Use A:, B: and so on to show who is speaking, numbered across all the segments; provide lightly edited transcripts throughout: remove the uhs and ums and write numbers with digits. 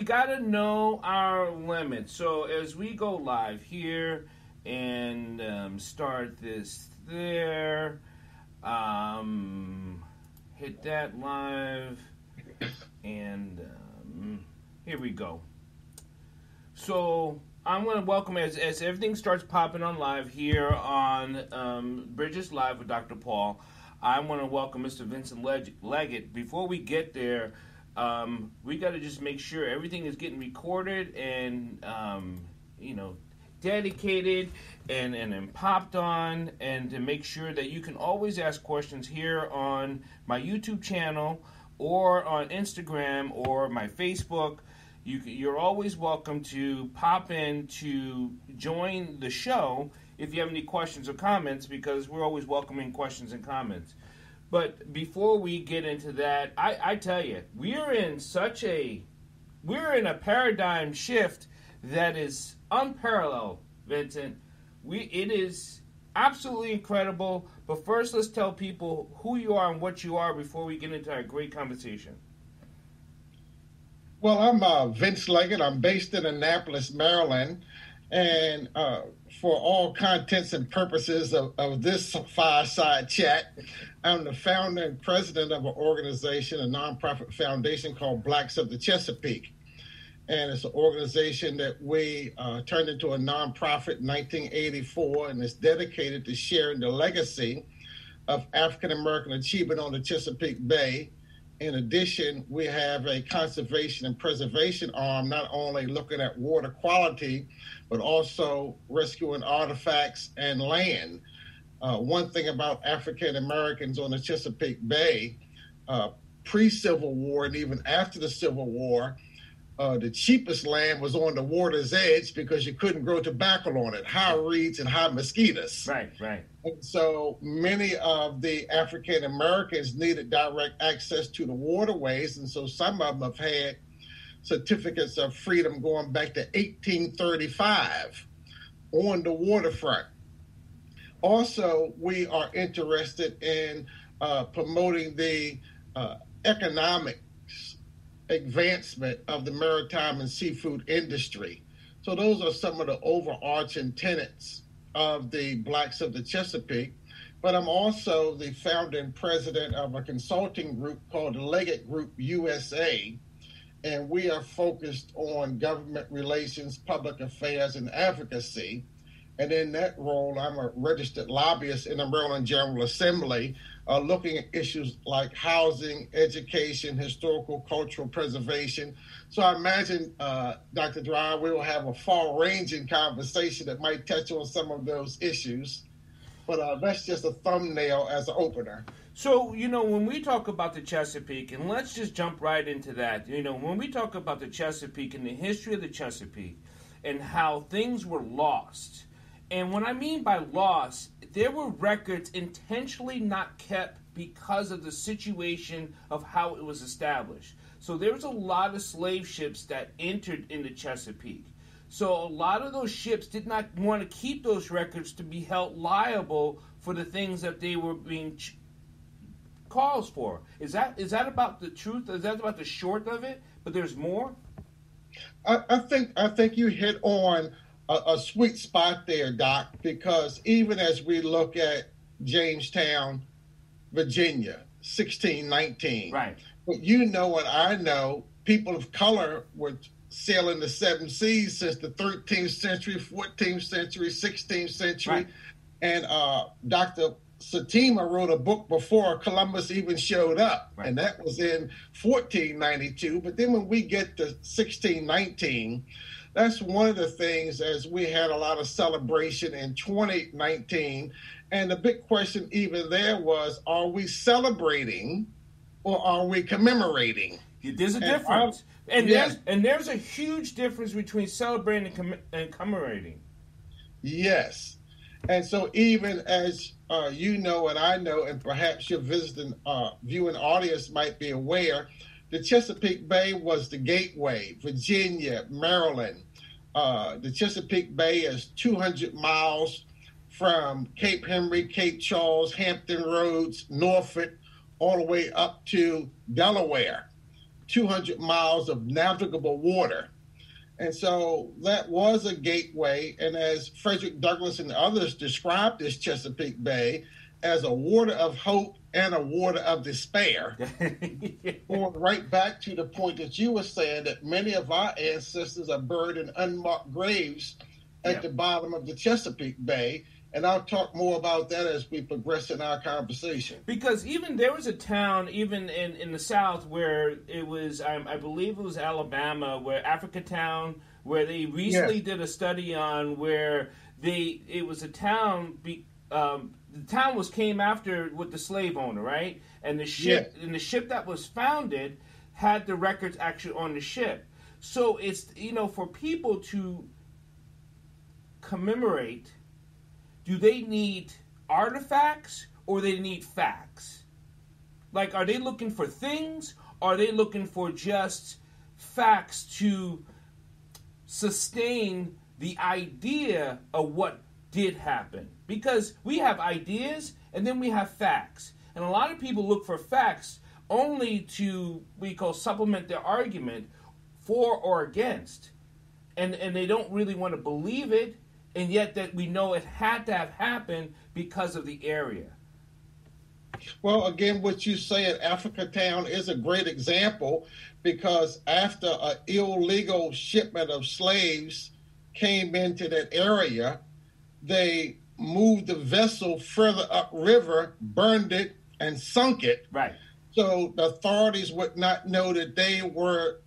A: gotta know our limits. So as we go live here and start this there, hit that live, and here we go. So I'm going to welcome, as everything starts popping on live here on Bridges Live with Dr. Paul, I want to welcome Mr. Vincent Leggett. Before we get there, we got to just make sure everything is getting recorded and, dedicated and popped on, and to make sure that you can always ask questions here on my YouTube channel or on Instagram or my Facebook. You're always welcome to pop in to join the show if you have any questions or comments, because we're always welcoming questions and comments. But before we get into that, I tell you, we're in a paradigm shift that is unparalleled, Vincent. It is absolutely incredible. But first, let's tell people who you are and what you are before we get into our great conversation.
B: Well, I'm Vince Leggett. I'm based in Annapolis, Maryland. And for all contents and purposes of this fireside chat, I'm the founder and president of an organization, a nonprofit foundation called Blacks of the Chesapeake. And it's an organization that we turned into a nonprofit in 1984, and it's dedicated to sharing the legacy of African-American achievement on the Chesapeake Bay. In addition, we have a conservation and preservation arm, not only looking at water quality, but also rescuing artifacts and land. One thing about African Americans on the Chesapeake Bay, pre-Civil War and even after the Civil War, the cheapest land was on the water's edge because you couldn't grow tobacco on it, high reeds and high mosquitoes.
A: Right.
B: And so many of the African Americans needed direct access to the waterways, and so some of them have had certificates of freedom going back to 1835 on the waterfront. Also, we are interested in promoting the economic advancement of the maritime and seafood industry. So those are some of the overarching tenets of the Blacks of the Chesapeake. But I'm also the founder and president of a consulting group called the Leggett Group USA, and we are focused on government relations, public affairs, and advocacy. And in that role, I'm a registered lobbyist in the Maryland General Assembly, looking at issues like housing, education, historical, cultural preservation. So I imagine, Dr. Dyer, we will have a far-ranging conversation that might touch on some of those issues. But that's just a thumbnail as an opener.
A: So, when we talk about the Chesapeake, and let's just jump right into that. When we talk about the Chesapeake and the history of the Chesapeake and how things were lost, and what I mean by lost, there were records intentionally not kept because of the situation of how it was established. So there was a lot of slave ships that entered in the Chesapeake. So a lot of those ships did not want to keep those records to be held liable for the things that they were being calls for. Is that about the truth? Is that about the short of it? But there's more?
B: I think you hit on a sweet spot there, Doc, because even as we look at Jamestown, Virginia, 1619,
A: right?
B: But you know and I know, people of color were sailing the seven seas since the 13th century, 14th century, 16th century,
A: right.
B: And Dr. Satima wrote a book before Columbus even showed up,
A: right.
B: And that was in 1492. But then when we get to 1619, that's one of the things, as we had a lot of celebration in 2019. And the big question even there was, are we celebrating or are we commemorating?
A: There's a difference. There's a huge difference between celebrating and commemorating.
B: Yes. And so even as you know and I know, and perhaps your visiting viewing audience might be aware, the Chesapeake Bay was the gateway. Virginia, Maryland. The Chesapeake Bay is 200 miles from Cape Henry, Cape Charles, Hampton Roads, Norfolk, all the way up to Delaware. 200 miles of navigable water. And so that was a gateway. And as Frederick Douglass and others described this Chesapeake Bay as a water of hope and a water of despair, going right back to the point that you were saying that many of our ancestors are buried in unmarked graves at the bottom of the Chesapeake Bay. And I'll talk more about that as we progress in our conversation.
A: Because even there was a town, even in the South, where it was, I believe it was Alabama, where Africatown, where they recently did a study on where it was a town, the town came after with the slave owner, right? And the ship, and the ship that was founded had the records actually on the ship. So it's, for people to commemorate, do they need artifacts or they need facts? Like, are they looking for things, or are they looking for just facts to sustain the idea of what did happen? Because we have ideas and then we have facts. And a lot of people look for facts only to, supplement their argument for or against. And they don't really want to believe it. And yet that we know it had to have happened because of the area.
B: Well, again, what you say at Africatown is a great example, because after an illegal shipment of slaves came into that area, they moved the vessel further upriver, burned it, and sunk it.
A: Right.
B: So the authorities would not know that they were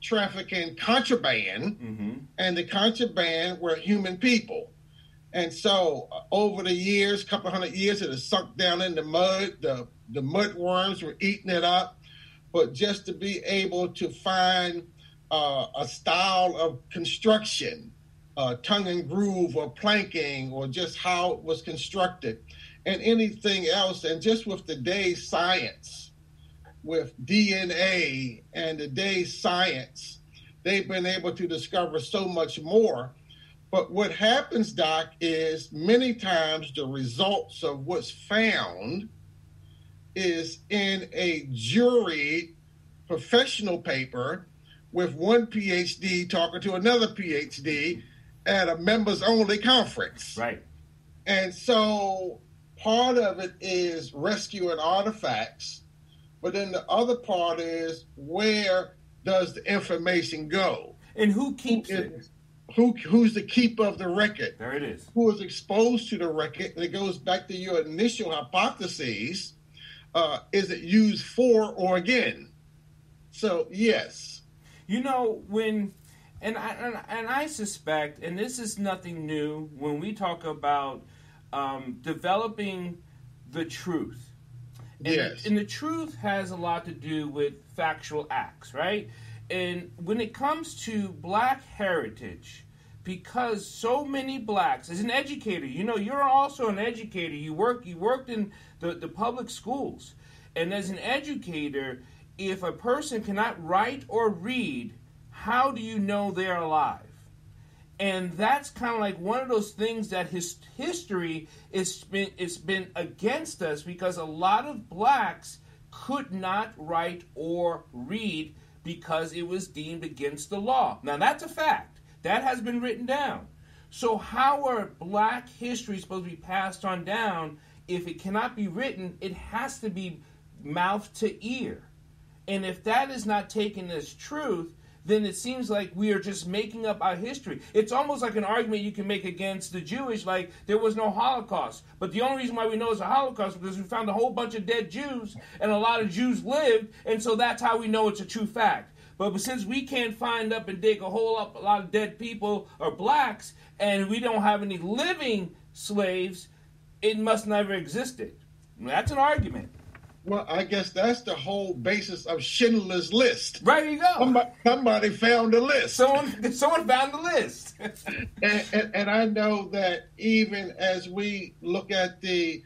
B: trafficking contraband, and the contraband were human people. And so over the years, couple hundred years, it has sunk down in the mud. The mudworms were eating it up. But just to be able to find a style of construction, tongue and groove or planking, or just how it was constructed, and anything else, and just with today's science, with DNA and today's science, they've been able to discover so much more. But what happens, Doc, is many times the results of what's found is in a jury professional paper with one PhD talking to another PhD at a members-only conference.
A: Right.
B: And so part of it is rescuing artifacts, but then the other part is, where does the information go?
A: And who keeps it?
B: Who's the keeper of the record?
A: There it is.
B: Who is exposed to the record? And it goes back to your initial hypotheses. Is it used for or again? So, yes.
A: And I suspect, and this is nothing new, when we talk about developing the truth. And the truth has a lot to do with factual acts, right? And when it comes to black heritage, because so many blacks, as an educator, you're also an educator. You worked in the public schools. And as an educator, if a person cannot write or read, how do you know they're alive? And that's kind of like one of those things that history it's been against us, because a lot of blacks could not write or read because it was deemed against the law. Now, that's a fact. That has been written down. So how are black history supposed to be passed on down if it cannot be written? It has to be mouth to ear. And if that is not taken as truth, then it seems like we are just making up our history. It's almost like an argument you can make against the Jewish, like there was no Holocaust. But the only reason why we know it's a Holocaust is because we found a whole bunch of dead Jews, and a lot of Jews lived, and so that's how we know it's a true fact. But since we can't find up and dig a lot of dead people or blacks, and we don't have any living slaves, it must never existed. That's an argument.
B: Well, I guess that's the whole basis of Schindler's List.
A: Right, you go.
B: Somebody found a list.
A: Someone found the list.
B: and I know that even as we look at the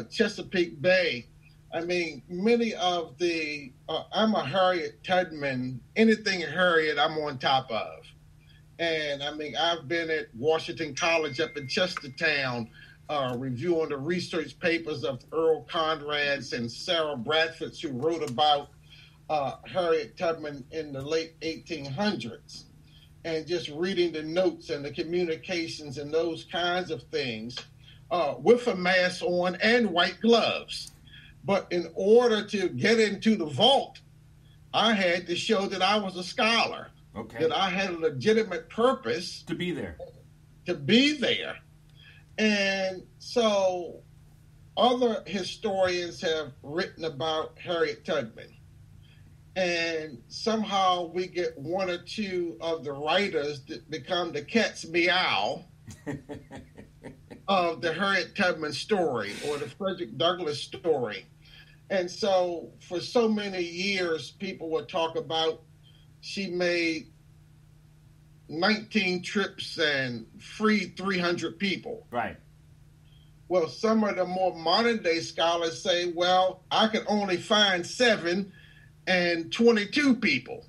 B: Chesapeake Bay, I mean, many of the, I'm a Harriet Tubman, anything Harriet I'm on top of. And I mean, I've been at Washington College up in Chestertown, reviewing the research papers of Earl Conrads and Sarah Bradfords, who wrote about Harriet Tubman in the late 1800s, and just reading the notes and the communications and those kinds of things with a mask on and white gloves. But in order to get into the vault, I had to show that I was a scholar, that I had a legitimate purpose
A: to be there.
B: And so other historians have written about Harriet Tubman. And somehow we get one or two of the writers that become the cat's meow of the Harriet Tubman story or the Frederick Douglass story. And so for so many years, people would talk about she made 19 trips and freed 300 people.
A: Right.
B: Well, some of the more modern day scholars say, well, I could only find 7 and 22 people.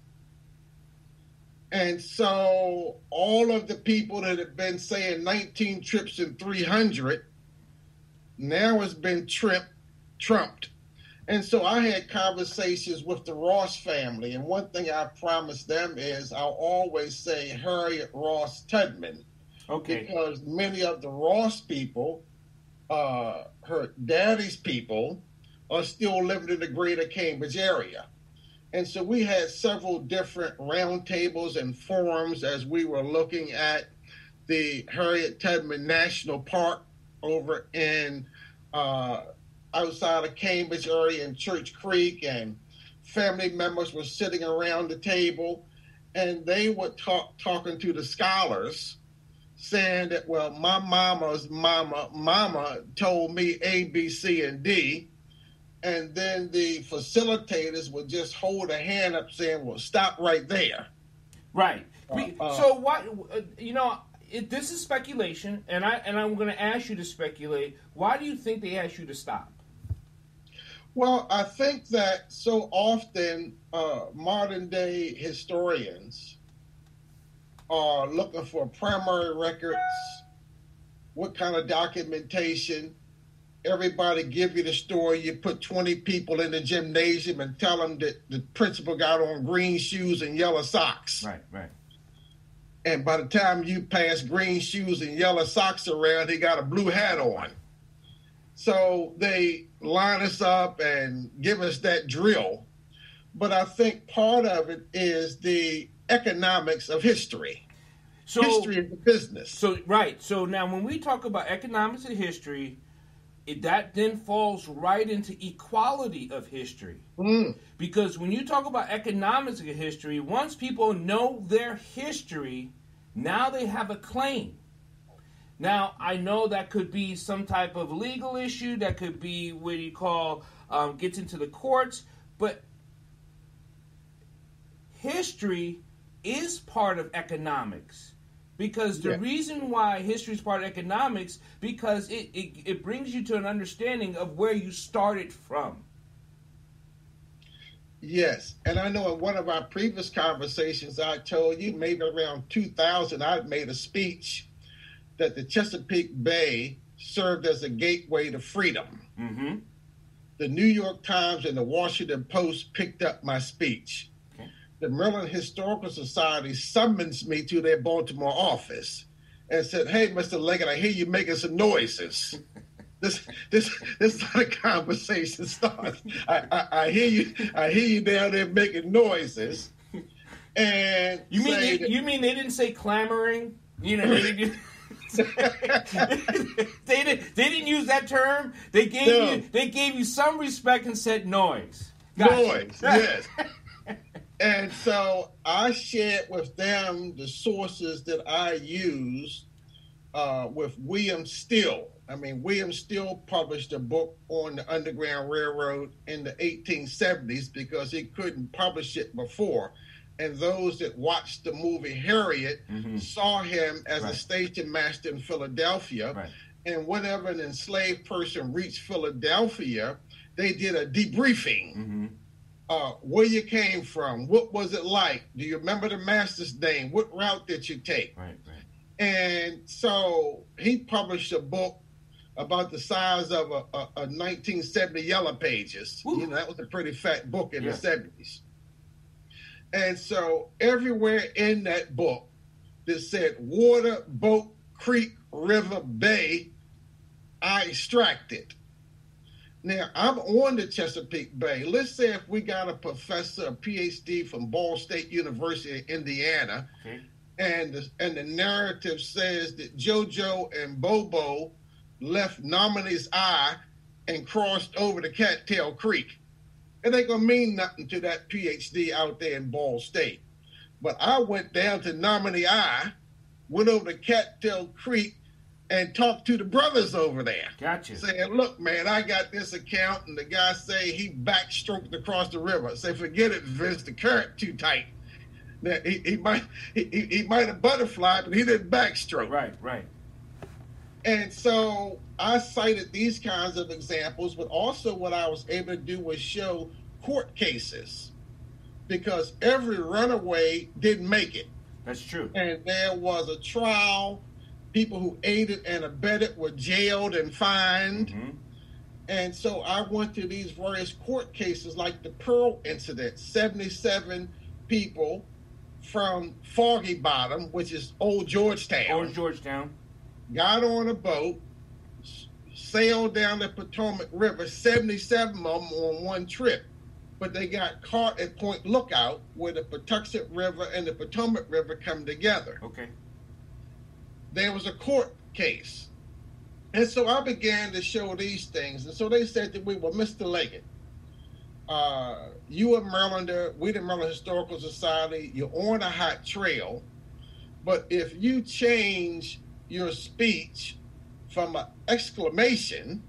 B: And so all of the people that have been saying 19 trips and 300 now has been trumped. And so I had conversations with the Ross family, and one thing I promised them is I'll always say Harriet Ross Tubman.
A: Okay.
B: Because many of the Ross people, her daddy's people, are still living in the greater Cambridge area. And so we had several different roundtables and forums as we were looking at the Harriet Tubman National Park over in outside of Cambridge area in Church Creek, and family members were sitting around the table, and they were talking to the scholars, saying that, well, my mama's mama told me A, B, C, and D, and then the facilitators would just hold a hand up saying, well, stop right there.
A: Right. So what, this is speculation, and I'm going to ask you to speculate. Why do you think they asked you to stop?
B: Well, I think that so often modern-day historians are looking for primary records, what kind of documentation. Everybody give you the story. You put 20 people in the gymnasium and tell them that the principal got on green shoes and yellow socks.
A: Right.
B: And by the time you pass green shoes and yellow socks around, he got a blue hat on. So they line us up and give us that drill. But I think part of it is the economics of history. So, history is a business.
A: So, right. So now when we talk about economics of history, that then falls right into equality of history. Because when you talk about economics of history, once people know their history, now they have a claim. Now, I know that could be some type of legal issue, that could be what you call gets into the courts, but history is part of economics. Because the reason why history is part of economics, because it brings you to an understanding of where you started from.
B: Yes, and I know in one of our previous conversations, I told you maybe around 2000, I'd made a speech that the Chesapeake Bay served as a gateway to freedom.
A: Mm-hmm.
B: The New York Times and the Washington Post picked up my speech. Okay. The Maryland Historical Society summons me to their Baltimore office and said, "Hey, Mr. Leggett, I hear you making some noises." This is how the conversation starts. I hear you down there making noises. And
A: you mean they didn't say clamoring? You know, they didn't use that term. They gave you some respect and said noise.
B: Noise, yes. And so I shared with them the sources that I used with William Still. William Still published a book on the Underground Railroad in the 1870s because he couldn't publish it before. And those that watched the movie Harriet saw him as a station master in Philadelphia. Right. And whenever an enslaved person reached Philadelphia, they did a debriefing. Where you came from, what was it like? Do you remember the master's name? What route did you take? Right. And so he published a book about the size of a 1970 Yellow Pages. Ooh. That was a pretty fat book in the 70s. And so everywhere in that book that said water, boat, creek, river, bay, I extracted. Now, I'm on the Chesapeake Bay. Let's say if we got a professor, a PhD from Ball State University in Indiana,
A: okay,
B: and the narrative says that JoJo and Bobo left Nominee's Eye and crossed over to Cattail Creek. It ain't going to mean nothing to that PhD out there in Ball State. But I went down to Nominee Eye, went over to Cattail Creek, and talked to the brothers over there.
A: Gotcha.
B: Saying, look, man, I got this account, and the guy say he backstroked across the river. I say, forget it, Vince, the current too tight. Now, he might have butterflied, but he didn't backstroke.
A: Right.
B: And so I cited these kinds of examples, but also what I was able to do was show court cases, because every runaway didn't make it.
A: That's true.
B: And there was a trial. People who aided and abetted were jailed and fined.
A: Mm-hmm.
B: And so I went to these various court cases, like the Pearl incident, 77 people from Foggy Bottom, which is Old Georgetown. Got on a boat, sailed down the Potomac River, 77 of them on one trip. But they got caught at Point Lookout, where the Patuxent River and the Potomac River come together.
A: Okay.
B: There was a court case. And so I began to show these things. And so they said to me, well, Mr. Leggett, you a Marylander, we the Maryland Historical Society, you're on a hot trail. But if you change your speech from an exclamation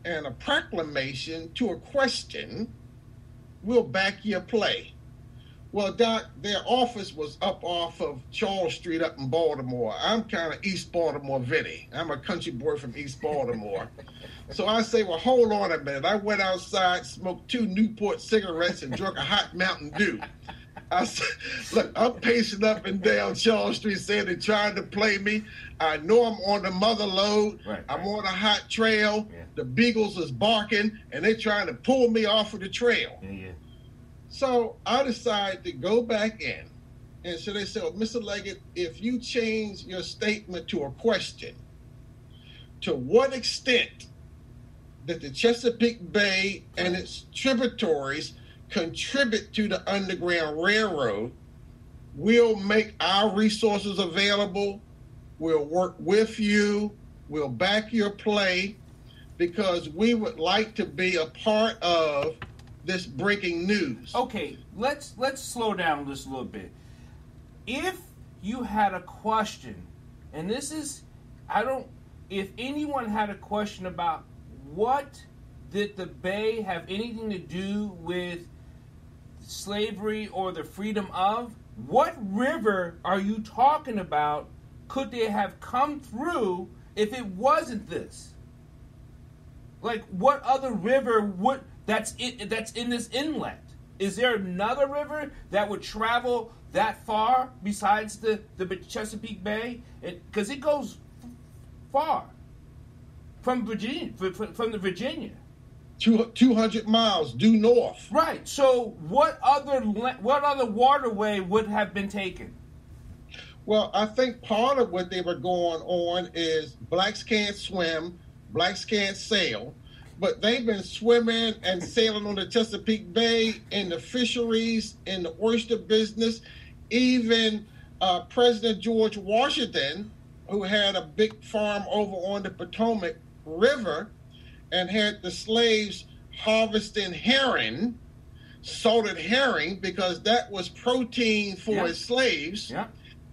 B: and a proclamation to a question, we'll back your play. Well, Doc, their office was up off of Charles Street up in Baltimore. I'm kind of East Baltimore Vinny. I'm a country boy from East Baltimore. So I say, well, hold on a minute. I went outside, smoked 2 Newport cigarettes, and drank a hot Mountain Dew. I said, look, I'm pacing up and down Charles Street saying they're trying to play me. I know I'm on the mother lode.
A: Right.
B: I'm on a hot trail.
A: Yeah.
B: The beagles is barking, and they're trying to pull me off of the trail.
A: Yeah.
B: So I decided to go back in. And so they said, well, Mr. Leggett, if you change your statement to a question, to what extent did the Chesapeake Bay and its tributaries contribute to the Underground Railroad? We'll make our resources available. We'll work with you. We'll back your play, because we would like to be a part of this breaking news.
A: Okay, let's slow down just a little bit. If you had a question, and this is, if anyone had a question about what did the Bay have anything to do with slavery or the freedom of, what river are you talking about? Could they have come through if it wasn't this? Like, what other river would that's in this inlet? Is there another river that would travel that far besides the Chesapeake Bay? Because it goes far from Virginia, from the Virginia.
B: 200 miles due north.
A: Right. So what other waterway would have been taken?
B: Well, I think part of what they were going on is blacks can't swim, blacks can't sail, but they've been swimming and sailing on the Chesapeake Bay, in the fisheries, in the oyster business. Even President George Washington, who had a big farm over on the Potomac River and had the slaves harvesting herring, salted herring, because that was protein for his slaves.
A: Yeah.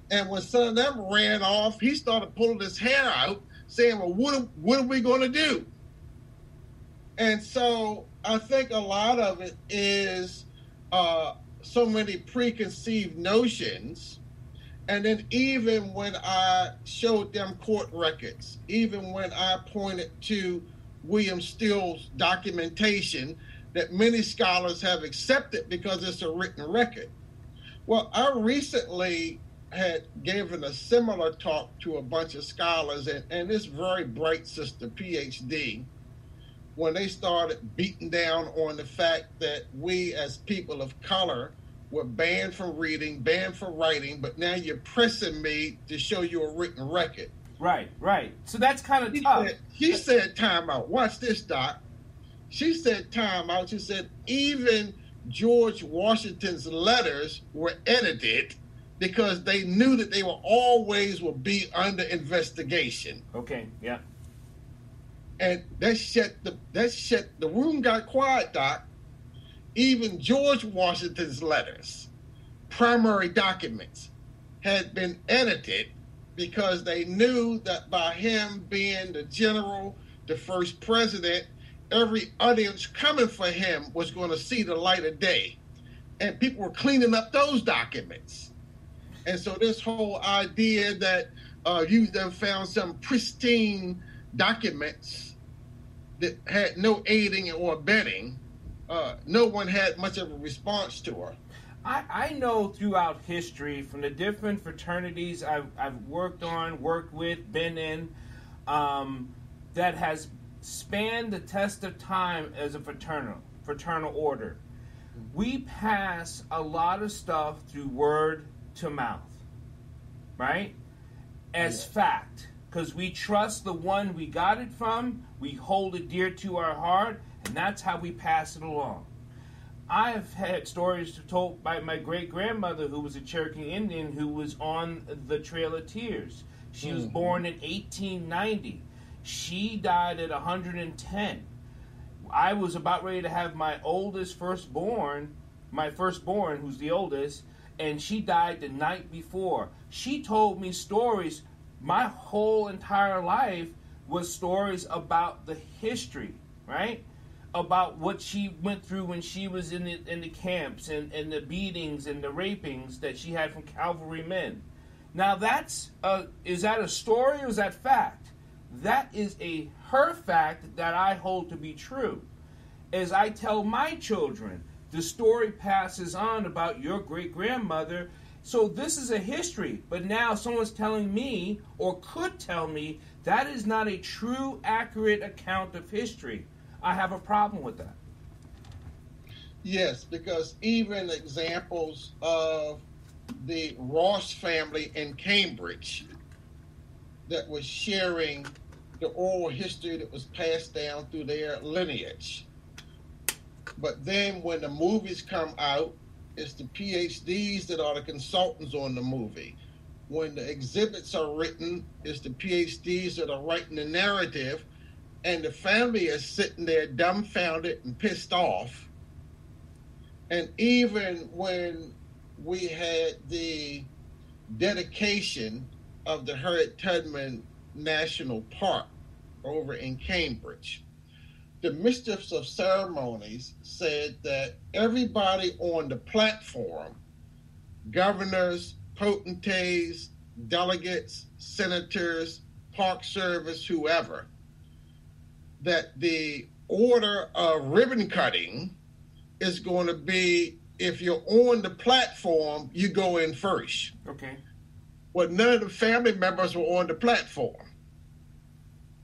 B: And when some of them ran off, he started pulling his hair out, saying, well, what are we going to do? And so I think a lot of it is so many preconceived notions. And then even when I showed them court records, even when I pointed to William Steele's documentation that many scholars have accepted because it's a written record. Well, I recently had given a similar talk to a bunch of scholars, and this very bright sister, PhD, when they started beating down on the fact that we as people of color were banned from reading, banned from writing, but now you're pressing me to show you a written record.
A: Right, right. So that's kind of tough.
B: She said time out. Watch this, Doc. She said time out. She said even George Washington's letters were edited because they knew that they will be under investigation.
A: Okay, yeah.
B: And the room got quiet, Doc. Even George Washington's letters, primary documents, had been edited because they knew that by him being the general, the first president, every audience coming for him was going to see the light of day. And people were cleaning up those documents. And so this whole idea that you then found some pristine documents that had no aiding or abetting, no one had much of a response to her.
A: I know throughout history, from the different fraternities I've worked with, been in, that has spanned the test of time as a fraternal order. We pass a lot of stuff through word to mouth, right? As fact, because we trust the one we got it from, we hold it dear to our heart, and that's how we pass it along. I have had stories told by my great-grandmother, who was a Cherokee Indian, who was on the Trail of Tears. She was born in 1890. She died at 110. I was about ready to have my firstborn, who's the oldest, and she died the night before. She told me stories. My whole entire life was stories about the history, right? About what she went through when she was in the camps and the beatings and the rapings that she had from cavalry men. Now is that a story or is that fact? That is her fact that I hold to be true. As I tell my children, the story passes on about your great-grandmother. So this is a history, but now someone's telling me, or could tell me, that is not a true, accurate account of history. I have a problem with that.
B: Yes, because even examples of the Ross family in Cambridge that was sharing the oral history that was passed down through their lineage. But then when the movies come out, it's the PhDs that are the consultants on the movie. When the exhibits are written, it's the PhDs that are writing the narrative, and the family is sitting there dumbfounded and pissed off. And even when we had the dedication of the Harriet Tubman National Park over in Cambridge, the mistress of ceremonies said that everybody on the platform, governors, potentates, delegates, senators, park service, whoever, that the order of ribbon cutting is going to be, if you're on the platform, you go in first.
A: Okay.
B: Well, none of the family members were on the platform.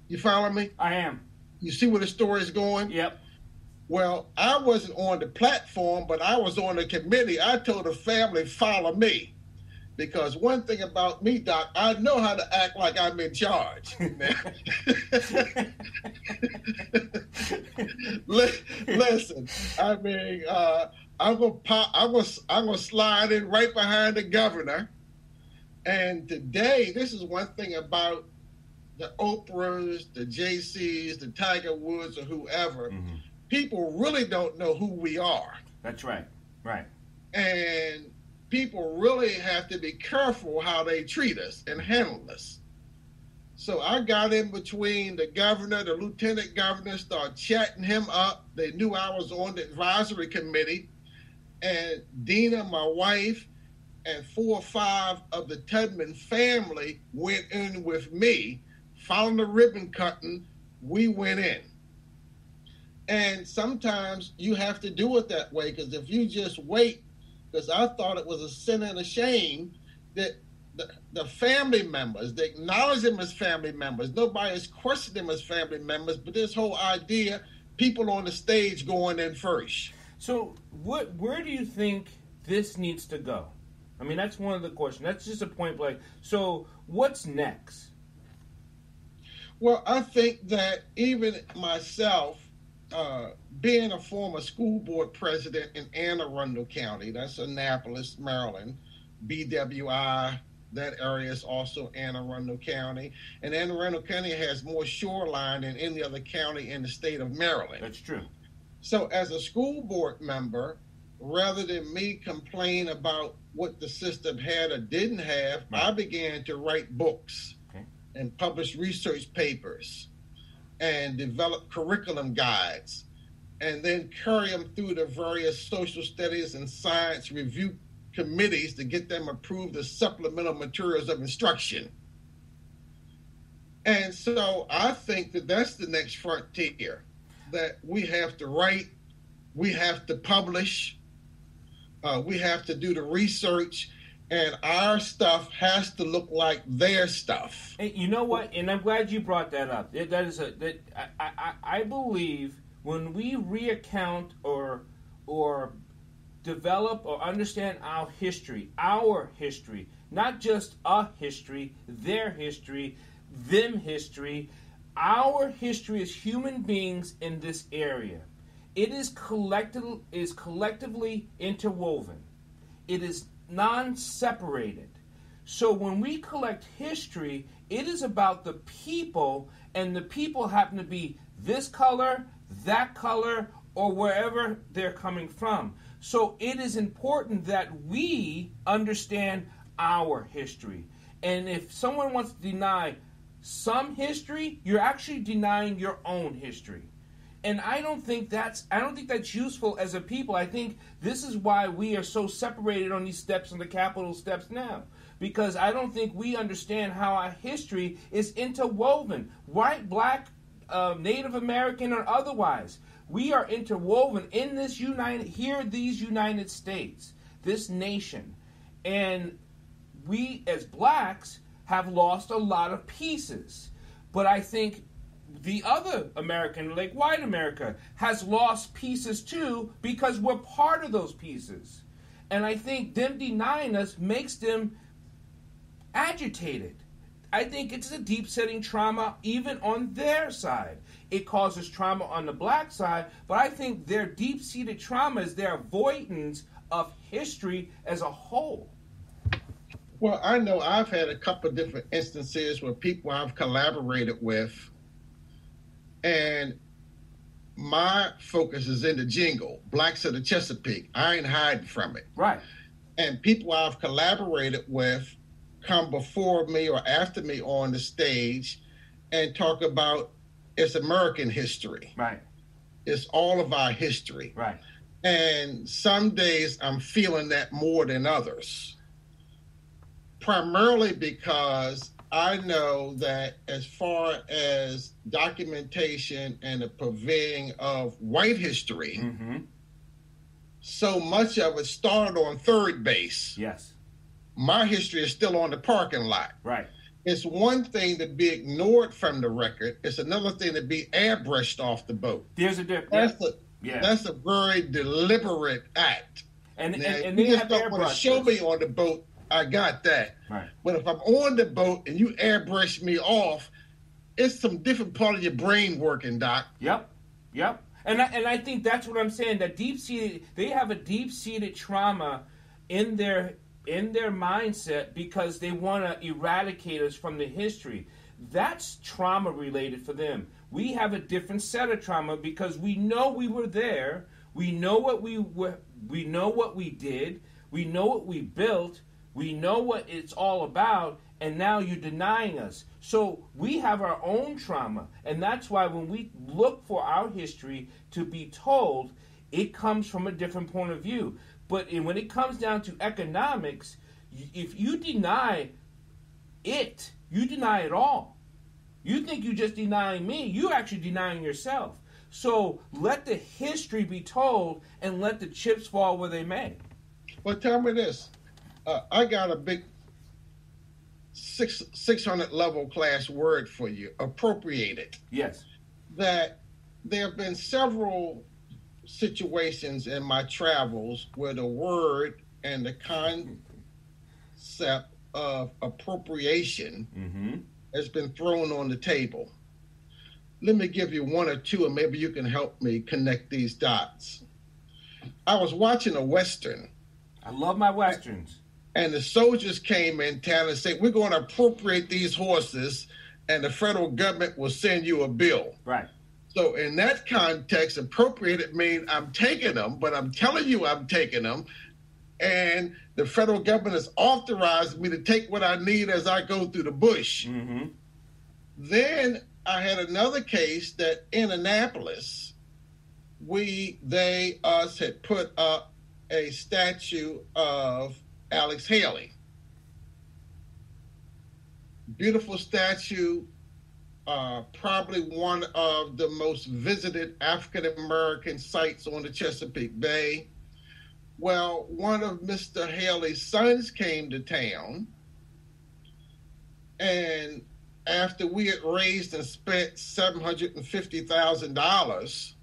B: You follow me?
A: I am.
B: You see where the story is going?
A: Yep.
B: Well, I wasn't on the platform, but I was on the committee. I told the family, follow me. Because one thing about me, Doc, I know how to act like I'm in charge. Listen, I mean, I'm gonna slide in right behind the governor. And today, this is one thing about the Oprahs, the JCs, the Tiger Woods, or whoever. Mm-hmm. People really don't know who we are.
A: That's right. Right.
B: And people really have to be careful how they treat us and handle us. So I got in between the governor, the lieutenant governor, started chatting him up. They knew I was on the advisory committee. And Dina, my wife, and 4 or 5 of the Tubman family went in with me. Following the ribbon cutting, we went in. And sometimes you have to do it that way, because if you just wait, because I thought it was a sin and a shame that the family members, they acknowledge them as family members. Nobody is questioning them as family members, but this whole idea, people on the stage going in first.
A: So where do you think this needs to go? I mean, that's one of the questions. That's just a point blank. So what's next?
B: Well, I think that even myself, being a former school board president in Anne Arundel County, that's Annapolis, Maryland, BWI, that area is also Anne Arundel County. And Anne Arundel County has more shoreline than any other county in the state of Maryland.
A: That's true.
B: So as a school board member, rather than me complain about what the system had or didn't have, right, I began to write books and publish research papers and develop curriculum guides and then carry them through the various social studies and science review committees to get them approved as supplemental materials of instruction. And so I think that that's the next frontier, that we have to write, we have to publish, we have to do the research, and our stuff has to look like their stuff.
A: And you know what? And I'm glad you brought that up. I believe when we reaccount or develop or understand our history, not just a history, their history, them history, our history as human beings in this area. It is collectively interwoven. It is non-separated. So when we collect history, it is about the people, and the people happen to be this color, that color, or wherever they're coming from. So it is important that we understand our history. And if someone wants to deny some history, you're actually denying your own history. And I don't think that's useful as a people. I think this is why we are so separated on these steps, on the Capitol steps now. Because I don't think we understand how our history is interwoven. White, black, Native American, or otherwise. We are interwoven in this these United States, this nation. And we, as blacks, have lost a lot of pieces. But I think the other American, like white America, has lost pieces too because we're part of those pieces. And I think them denying us makes them agitated. I think it's a deep-setting trauma even on their side. It causes trauma on the black side, but I think their deep-seated trauma is their avoidance of history as a whole.
B: Well, I know I've had a couple of different instances where people I've collaborated with, and my focus is in the jingle, Blacks of the Chesapeake. I ain't hiding from it.
A: Right.
B: And people I've collaborated with come before me or after me on the stage and talk about it's American history.
A: Right.
B: It's all of our history.
A: Right.
B: And some days I'm feeling that more than others. Primarily because I know that as far as documentation and the purveying of white history, so much of it started on third base.
A: Yes.
B: My history is still on the parking lot.
A: Right.
B: It's one thing to be ignored from the record. It's another thing to be airbrushed off the boat.
A: There's a difference.
B: That's a very deliberate act.
A: And
B: you
A: they
B: just
A: have
B: don't want to show me on the boat. I got that.
A: Right.
B: But if I'm on the boat and you airbrush me off, it's some different part of your brain working, Doc.
A: Yep. And I think that's what I'm saying. That they have a deep-seated trauma in their mindset because they want to eradicate us from the history. That's trauma related for them. We have a different set of trauma because we know we were there. We know what we know what we did. We know what we built. We know what it's all about. And now you're denying us. So we have our own trauma. And that's why when we look for our history to be told, it comes from a different point of view. But when it comes down to economics, if you deny it, you deny it all. You think you're just denying me. You're actually denying yourself. So let the history be told and let the chips fall where they may.
B: Well, tell me this. I got a big 600 level class word for you, appropriated.
A: Yes.
B: That there have been several situations in my travels where the word and the concept of appropriation has been thrown on the table. Let me give you one or two, and maybe you can help me connect these dots. I was watching a Western.
A: I love my Westerns.
B: And the soldiers came in town and said, we're going to appropriate these horses, and the federal government will send you a bill.
A: Right.
B: So in that context, appropriated means I'm taking them, but I'm telling you I'm taking them, and the federal government has authorized me to take what I need as I go through the bush. Then I had another case that in Annapolis, us had put up a statue of Alex Haley. Beautiful statue, probably one of the most visited African-American sites on the Chesapeake Bay. Well, one of Mr. Haley's sons came to town, and after we had raised and spent $750,000,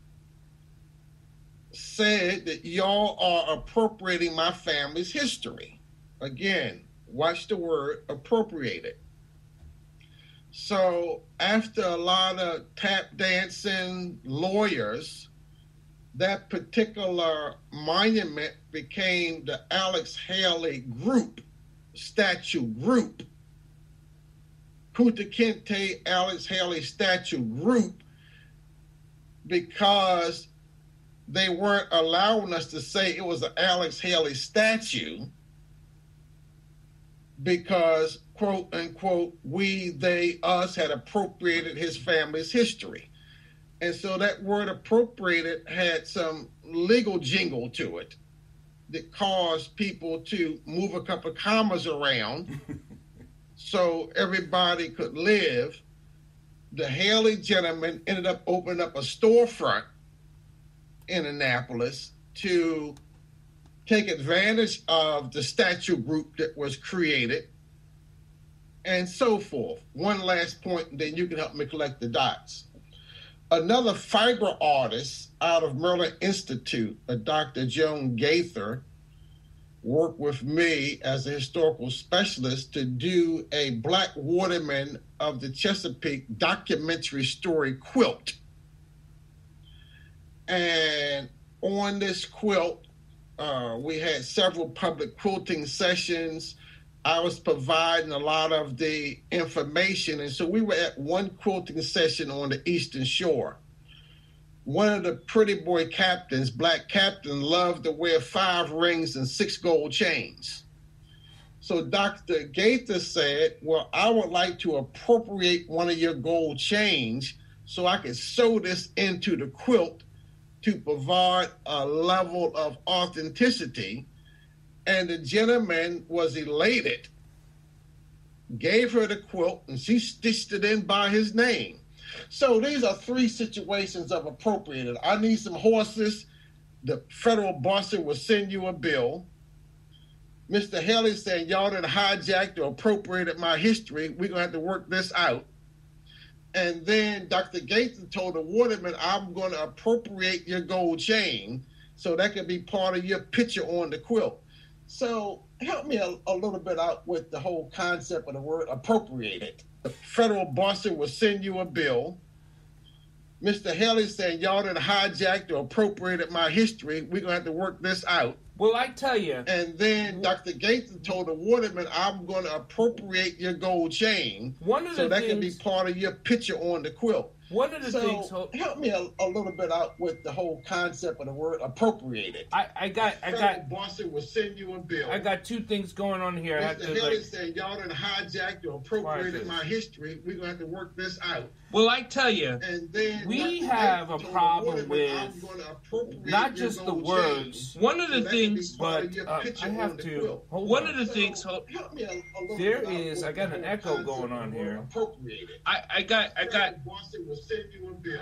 B: said that y'all are appropriating my family's history. Again, watch the word appropriated. So after a lot of tap dancing lawyers, that particular monument became the Alex Haley group, statue group. Kunta Kinte Alex Haley statue group, because they weren't allowing us to say it was an Alex Haley statue, because, quote unquote, we, they, us had appropriated his family's history. And so that word appropriated had some legal jingle to it that caused people to move a couple of commas around so everybody could live. The Haley gentleman ended up opening up a storefront in Annapolis to take advantage of the statue group that was created, and so forth. One last point, and then you can help me collect the dots. Another fiber artist out of Maryland Institute, a Dr. Joan Gaither, worked with me as a historical specialist to do a Black Waterman of the Chesapeake documentary story quilt. And on this quilt, we had several public quilting sessions. I was providing a lot of the information. And so we were at one quilting session on the Eastern Shore. One of the pretty boy captains, black captain, loved to wear 5 rings and 6 gold chains. So Dr. Gaither said, well, I would like to appropriate one of your gold chains so I could sew this into the quilt to provide a level of authenticity. And the gentleman was elated, gave her the quilt, and she stitched it in by his name. So these are 3 situations of appropriated. I need some horses. The federal bossy will send you a bill. Mr. Haley saying, y'all done hijacked or appropriated my history. We're going to have to work this out. And then Dr. Gates told the waterman, I'm going to appropriate your gold chain so that can be part of your picture on the quilt. So help me a little bit out with the whole concept of the word appropriated. The federal bossy will send you a bill. Mr. Haley saying, y'all done hijacked or appropriated my history. We're going to have to work this out.
A: Well, I tell you.
B: And then Dr. Gates told the waterman, I'm going to appropriate your gold chain so that can be part of your picture on the quilt.
A: One of the things.
B: Help me a little bit out with the whole concept of the word appropriated.
A: I got.
B: Boston will send you a bill.
A: I got 2 things going on here.
B: Mr. Haley said, y'all done hijacked or appropriated my history. We're going to have to work this out.
A: Well, I tell you,
B: and then
A: we have a problem with not just the words. One of the things, but I have to. One of the things. There is. I got an echo going on here.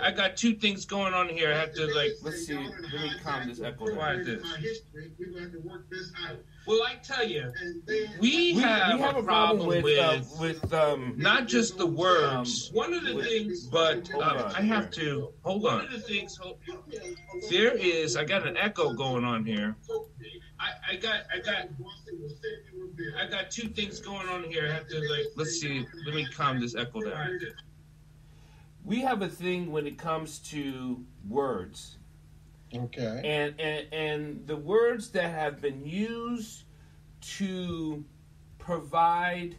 A: I got 2 things going on here. I have to let's see. Let me calm this echo. Why is this?
B: We're going to have to work this out.
A: Well, I tell you, we have a problem with not just the words. One of the things, but I have to hold on. One of the things. There is. I got an echo going on here. I got two things going on here. I have to let's see. Let me calm this echo down. We have a thing when it comes to words.
B: Okay.
A: And the words that have been used to provide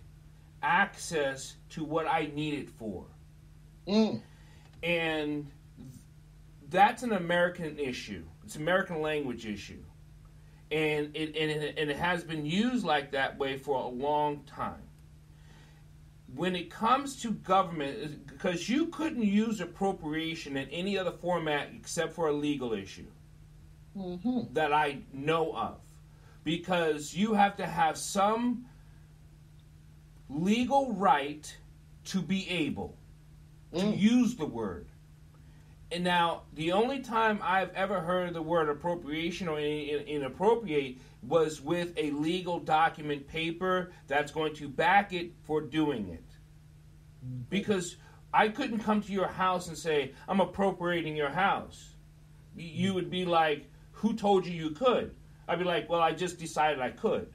A: access to what I need it for. And that's an American issue. It's an American language issue. And it has been used like that way for a long time. When it comes to government, because you couldn't use appropriation in any other format except for a legal issue that I know of. Because you have to have some legal right to be able to use the word. And now, the only time I've ever heard the word appropriation or inappropriate was with a legal document paper that's going to back it for doing it. Because I couldn't come to your house and say, I'm appropriating your house. You would be like, who told you you could? I'd be like, well, I just decided I could.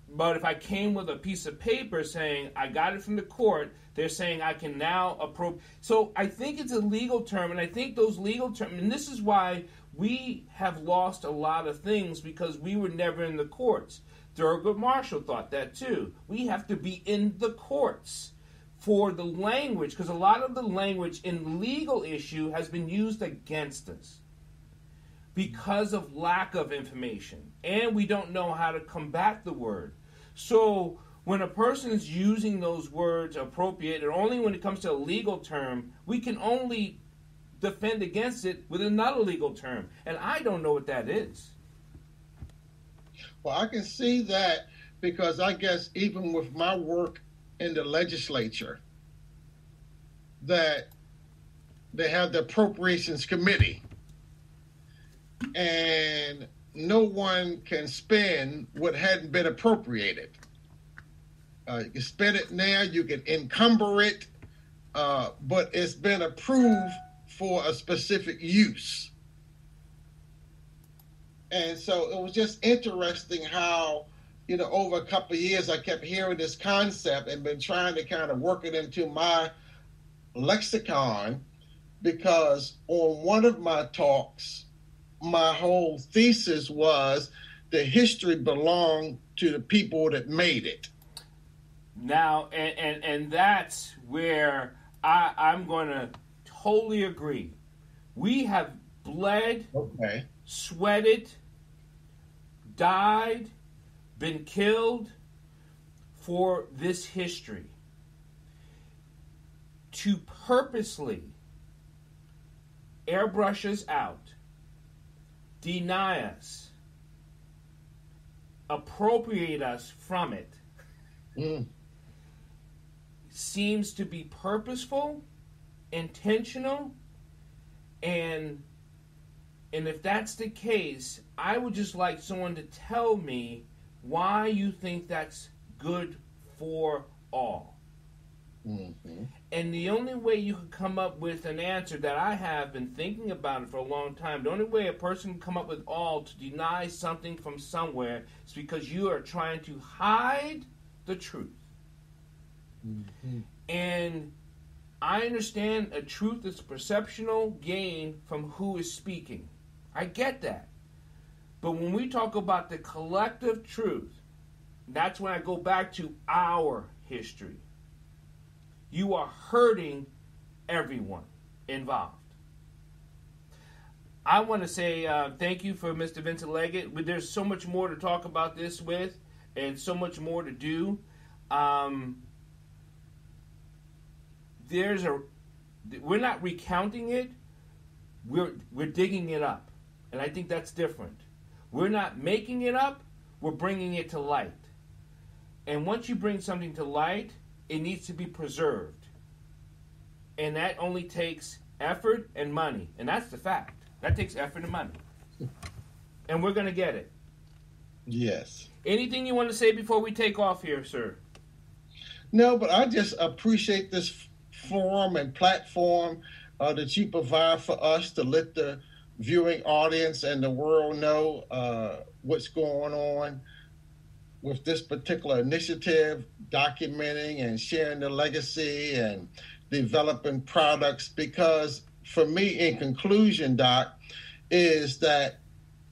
A: But if I came with a piece of paper saying, I got it from the court, they're saying I can now appropriate. So I think it's a legal term, and I think those legal terms, and this is why we have lost a lot of things, because we were never in the courts. Thurgood Marshall thought that too. We have to be in the courts for the language, because a lot of the language in legal issue has been used against us because of lack of information, and we don't know how to combat the word. So when a person is using those words appropriate, or only when it comes to a legal term, we can only defend against it with another legal term, and I don't know what that is.
B: Well, I can see that, because I guess even with my work in the legislature, that they have the Appropriations Committee, and no one can spend what hadn't been appropriated. You can spend it now, you can encumber it, but it's been approved for a specific use. And so it was just interesting how, over a couple of years, I kept hearing this concept and been trying to kind of work it into my lexicon, because on one of my talks, my whole thesis was the history belonged to the people that made it.
A: Now, and that's where I'm going to totally agree. We have bled, sweated, died, been killed for this history. To purposely airbrush us out, deny us, appropriate us from it, seems to be purposeful, intentional, and if that's the case, I would just like someone to tell me why you think that's good for all. And the only way you can come up with an answer that I have been thinking about it for a long time, the only way a person can come up with all to deny something from somewhere is because you are trying to hide the truth. And I understand a truth is perceptual gain from who is speaking. I get that. But when we talk about the collective truth, that's when I go back to our history. You are hurting everyone involved. I want to say thank you for Mr. Vincent Leggett. There's so much more to talk about this with, and so much more to do. We're not recounting it. We're digging it up, and I think that's different. We're not making it up. We're bringing it to light. And once you bring something to light, it needs to be preserved. And that only takes effort and money. And that's the fact. That takes effort and money. And we're going to get it.
B: Yes.
A: Anything you want to say before we take off here, sir?
B: No, but I just appreciate this forum and platform that you provide for us to let the viewing audience and the world know what's going on with this particular initiative, documenting and sharing the legacy and developing products. Because for me, in conclusion, Doc, is that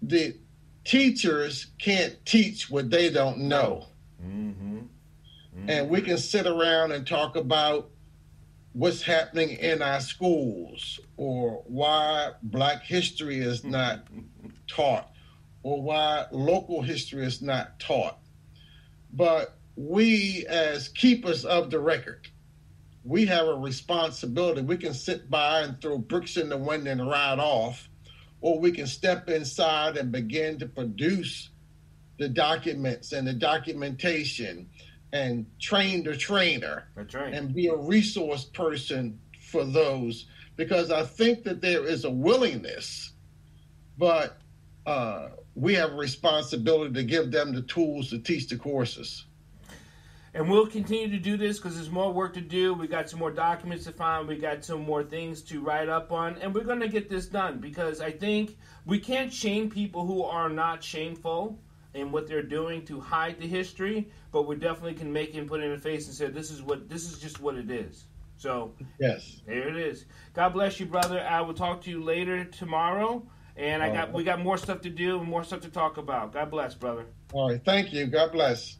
B: the teachers can't teach what they don't know. Mm-hmm. Mm-hmm. And we can sit around and talk about what's happening in our schools, or why Black history is not taught, or why local history is not taught. But we, as keepers of the record, we have a responsibility. We can sit by and throw bricks in the wind and ride off, or we can step inside and begin to produce the documents and the documentation and train the trainer.
A: That's right.
B: And be a resource person for those, because I think that there is a willingness, but we have a responsibility to give them the tools to teach the courses.
A: And we'll continue to do this because there's more work to do. We got some more documents to find. We got some more things to write up on. And we're going to get this done, because I think we can't shame people who are not shameful in what they're doing to hide the history, but we definitely can make it and put it in the face and say, this is just what it is. So
B: yes,
A: there it is. God bless you, brother. I will talk to you later tomorrow. And we got more stuff to do and more stuff to talk about. God bless, brother.
B: All right. Thank you. God bless.